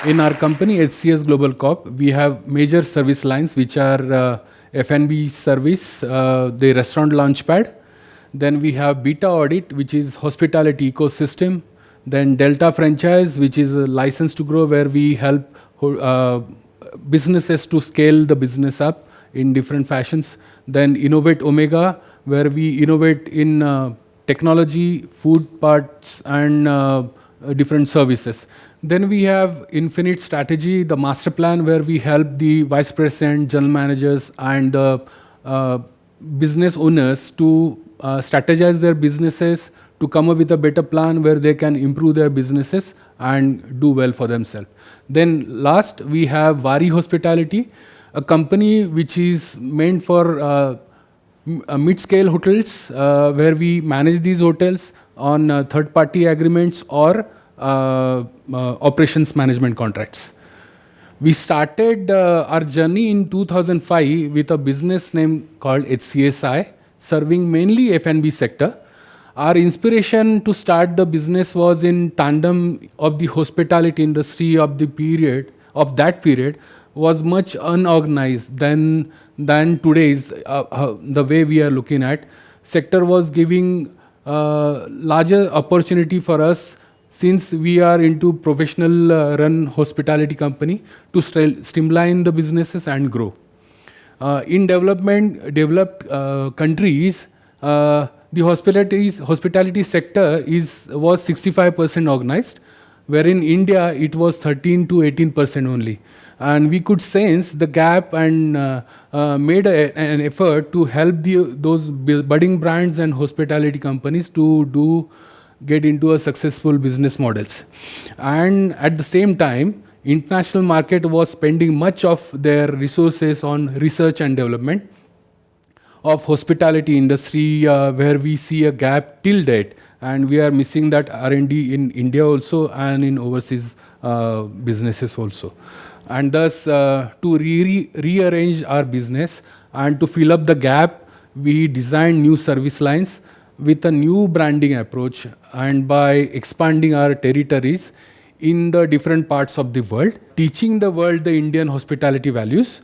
In our company, HCS Global Corp, we have major service lines which are F&B service, the restaurant launchpad. Then we have Beta Audit, which is hospitality ecosystem. Then Delta Franchise, which is a license to grow, where we help businesses to scale the business up in different fashions. Then Innovate Omega, where we innovate in technology, food parts, and different services. Then we have Infinite Strategy, the master plan, where we help the vice president, general managers, and the business owners to strategize their businesses, to come up with a better plan where they can improve their businesses and do well for themselves. Then last, we have wearehospitality, a company which is meant for mid-scale hotels, where we manage these hotels on third-party agreements or operations management contracts. We started our journey in 2005 with a business name called HCSI, serving mainly F&B sector. Our inspiration to start the business was in tandem of the hospitality industry of that period was much unorganized than today's, the way we are looking at. Sector was giving larger opportunity for us, since we are into professional run hospitality company, to streamline the businesses and grow. In developed countries, the hospitality sector was 65% organized, wherein India it was 13 to 18% only. And we could sense the gap and made an effort to help those budding brands and hospitality companies to get into a successful business models. And at the same time, international market was spending much of their resources on research and development of hospitality industry, where we see a gap till date, and we are missing that R&D in India also and in overseas businesses also. And thus, to rearrange our business and to fill up the gap, we designed new service lines with a new branding approach, and by expanding our territories in the different parts of the world, teaching the world the Indian hospitality values,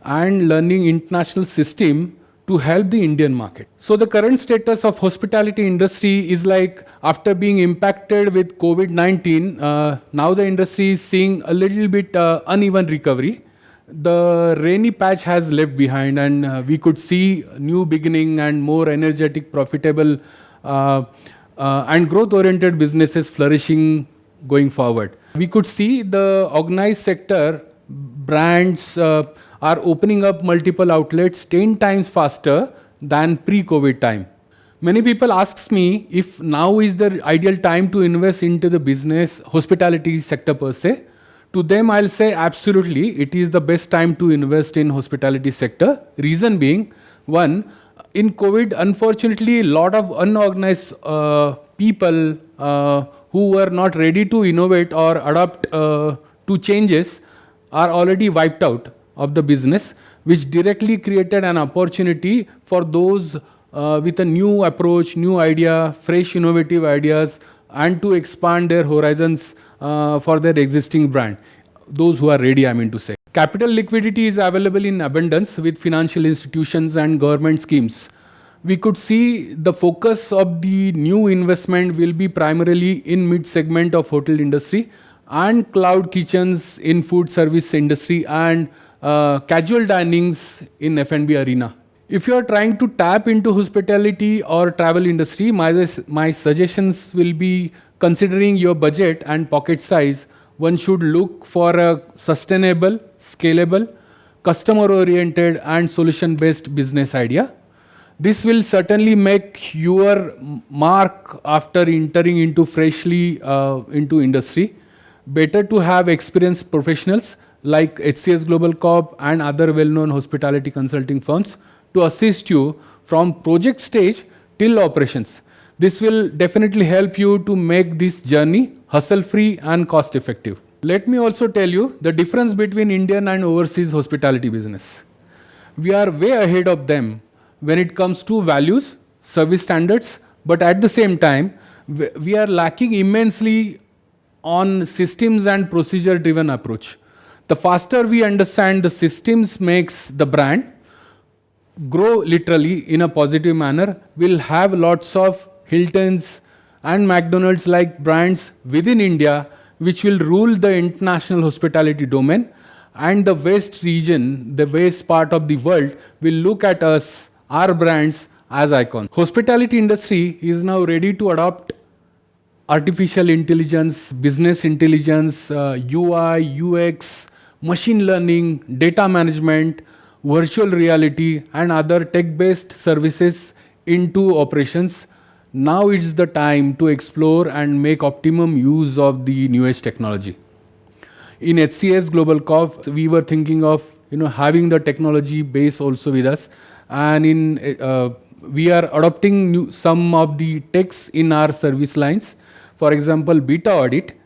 and learning international system to help the Indian market. So the current status of hospitality industry is like, after being impacted with COVID-19, now the industry is seeing a little bit uneven recovery. The rainy patch has left behind, and we could see new beginning and more energetic, profitable and growth-oriented businesses flourishing going forward. We could see the organized sector brands are opening up multiple outlets 10 times faster than pre-COVID time. Many people ask me if now is the ideal time to invest into the business hospitality sector per se. To them, I'll say absolutely, it is the best time to invest in hospitality sector. Reason being, one, in COVID, unfortunately, a lot of unorganized people who were not ready to innovate or adapt to changes are already wiped out of the business, which directly created an opportunity for those with a new approach, new idea, fresh innovative ideas, and to expand their horizons for their existing brand. Those who are ready, I mean to say. Capital liquidity is available in abundance with financial institutions and government schemes. We could see the focus of the new investment will be primarily in mid-segment of hotel industry and cloud kitchens in food service industry and casual dinings in F&B arena. If you are trying to tap into hospitality or travel industry, my suggestions will be, considering your budget and pocket size, one should look for a sustainable, scalable, customer-oriented and solution-based business idea. This will certainly make your mark after entering into freshly into industry. Better to have experienced professionals like HCS Global Corp and other well-known hospitality consulting firms to assist you from project stage till operations. This will definitely help you to make this journey hustle-free and cost-effective. Let me also tell you the difference between Indian and overseas hospitality business. We are way ahead of them when it comes to values, service standards, but at the same time, we are lacking immensely on systems and procedure driven approach. The faster we understand the systems makes the brand grow literally in a positive manner. We'll have lots of Hiltons and McDonald's like brands within India, which will rule the international hospitality domain. And the West region, the West part of the world, will look at us, our brands, as icons. Hospitality industry is now ready to adopt artificial intelligence, business intelligence, UI, UX, machine learning, data management, virtual reality, and other tech-based services into operations. Now it's the time to explore and make optimum use of the newest technology. In HCS Global Corp, we were thinking of having the technology base also with us, and we are adopting some of the techs in our service lines. For example, beta audit,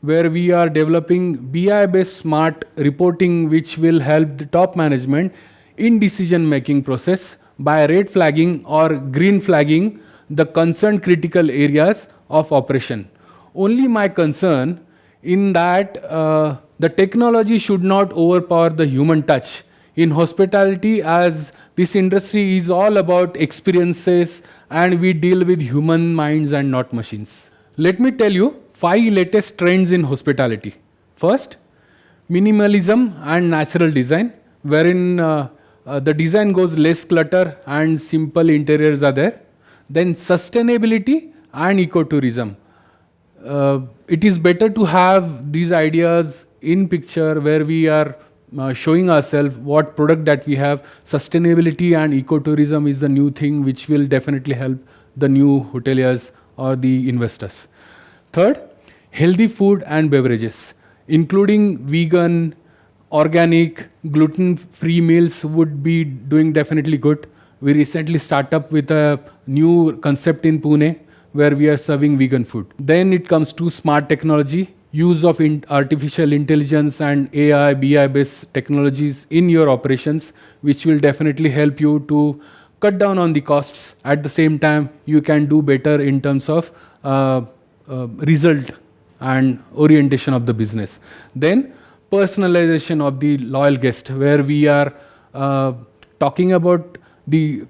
where we are developing BI-based smart reporting, which will help the top management in decision-making process by red flagging or green flagging the concerned critical areas of operation. Only my concern in that the technology should not overpower the human touch. In hospitality, as this industry is all about experiences and we deal with human minds and not machines. Let me tell you 5 latest trends in hospitality. First, minimalism and natural design, wherein the design goes less clutter and simple interiors are there. Then sustainability and ecotourism. It is better to have these ideas in picture where we are showing ourselves what product that we have. Sustainability and ecotourism is the new thing which will definitely help the new hoteliers or the investors. Third, healthy food and beverages, including vegan, organic, gluten-free meals would be doing definitely good. We recently started up with a new concept in Pune where we are serving vegan food. Then it comes to smart technology, use of artificial intelligence and AI, BI-based technologies in your operations, which will definitely help you to cut down on the costs. At the same time, you can do better in terms of result and orientation of the business. Then personalization of the loyal guest, where we are talking about the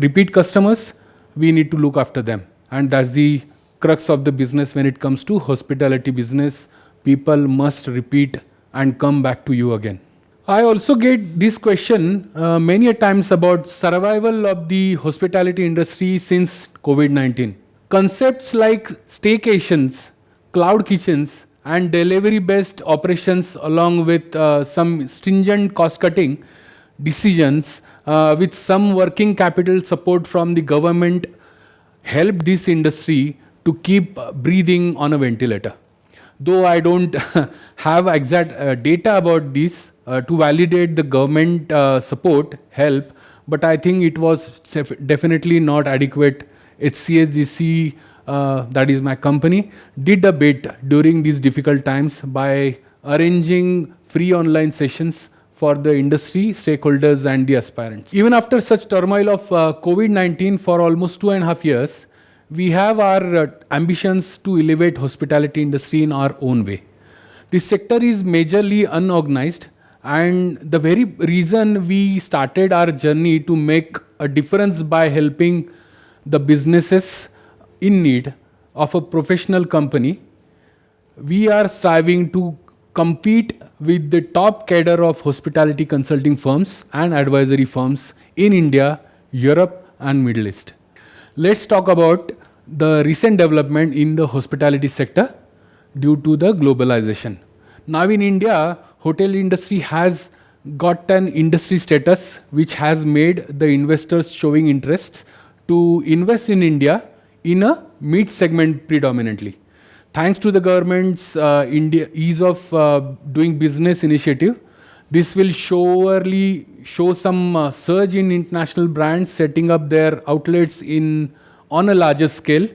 repeat customers. We need to look after them, and that's the crux of the business. When it comes to hospitality business, people must repeat and come back to you again. I also get this question many a times about survival of the hospitality industry since COVID-19. Concepts like staycations, cloud kitchens, and delivery-based operations, along with some stringent cost-cutting decisions with some working capital support from the government, help this industry to keep breathing on a ventilator. Though I don't have exact data about this to validate the government support help, but I think it was definitely not adequate. HCSGC, that is my company, did a bit during these difficult times by arranging free online sessions for the industry stakeholders and the aspirants. Even after such turmoil of COVID-19 for almost 2.5 years, we have our ambitions to elevate hospitality industry in our own way. This sector is majorly unorganized, and the very reason we started our journey to make a difference by helping the businesses in need of a professional company, we are striving to compete with the top cadre of hospitality consulting firms and advisory firms in India, Europe, and Middle East. Let's talk about the recent development in the hospitality sector due to the globalization. Now in India, hotel industry has got an industry status which has made the investors showing interests to invest in India in a mid segment predominantly. Thanks to the government's ease of doing business initiative, this will surely show some surge in international brands setting up their outlets on a larger scale,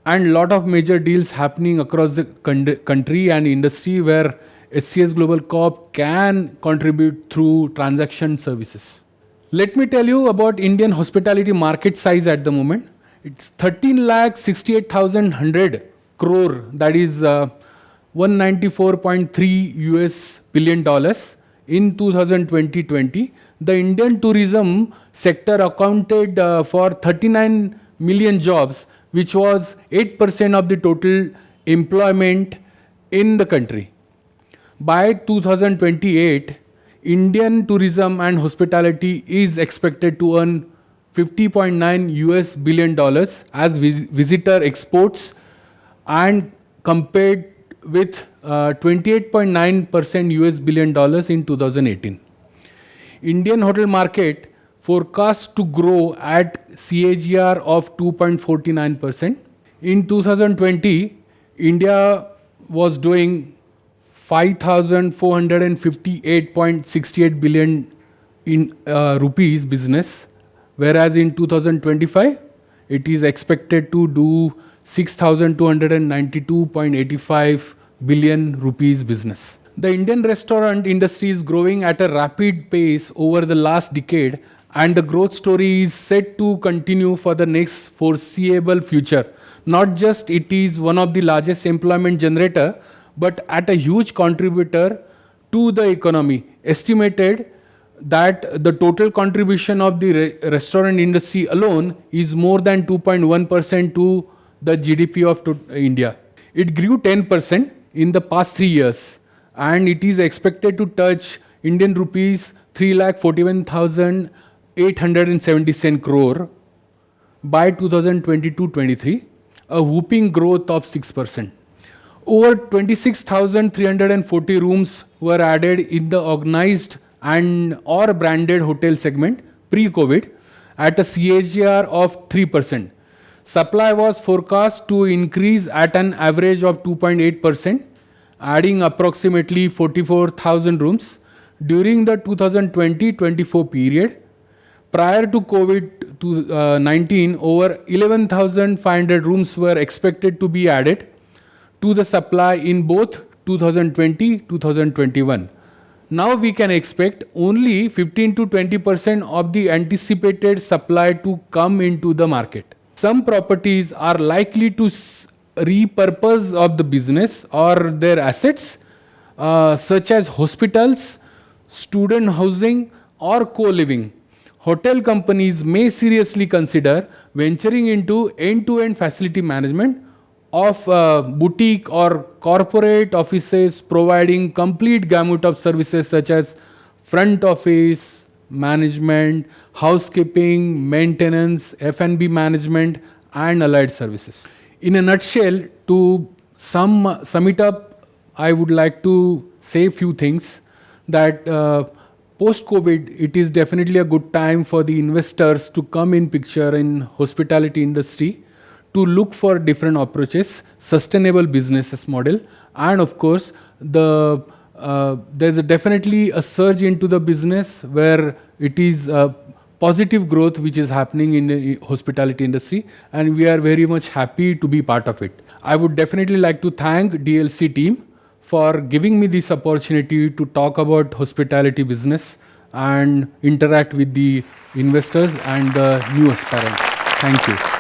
and a lot of major deals happening across the country and industry where HCS Global Corp can contribute through transaction services. Let me tell you about Indian hospitality market size at the moment. It's 13,68,100 crore. That is $194.3 US billion dollars. In 2020, the Indian tourism sector accounted for 39 million jobs, which was 8% of the total employment in the country. By 2028, Indian tourism and hospitality is expected to earn 50.9 US billion dollars as visitor exports, and compared with 28.9% US billion dollars in 2018. Indian hotel market forecast to grow at CAGR of 2.49%. In 2020, India was doing 5,458.68 billion in rupees business, whereas in 2025, it is expected to do 6,292.85 billion rupees business. The Indian restaurant industry is growing at a rapid pace over the last decade, and the growth story is set to continue for the next foreseeable future. Not just it is one of the largest employment generator, but at a huge contributor to the economy. Estimated that the total contribution of the restaurant industry alone is more than 2.1% to the GDP of India. It grew 10% in the past 3 years, and it is expected to touch Indian rupees 3,41,877 crore by 2022-23, a whooping growth of 6%. Over 26,340 rooms were added in the organized and or branded hotel segment pre-COVID at a CAGR of 3%. Supply was forecast to increase at an average of 2.8%, adding approximately 44,000 rooms during the 2020-24 period. Prior to COVID-19, over 11,500 rooms were expected to be added to the supply in both 2020-2021. Now we can expect only 15 to 20% of the anticipated supply to come into the market. Some properties are likely to repurpose of the business or their assets, such as hospitals, student housing, or co-living. Hotel companies may seriously consider venturing into end-to-end facility management of boutique or corporate offices, providing complete gamut of services such as front office management, housekeeping, maintenance, F&B management, and allied services. In a nutshell, to sum it up, I would like to say a few things that post-COVID, it is definitely a good time for the investors to come in picture in hospitality industry, to look for different approaches, sustainable business model, and of course, there's definitely a surge into the business where it is positive growth which is happening in the hospitality industry, and we are very much happy to be part of it. I would definitely like to thank DLC team for giving me this opportunity to talk about hospitality business and interact with the investors and the new aspirants. Thank you.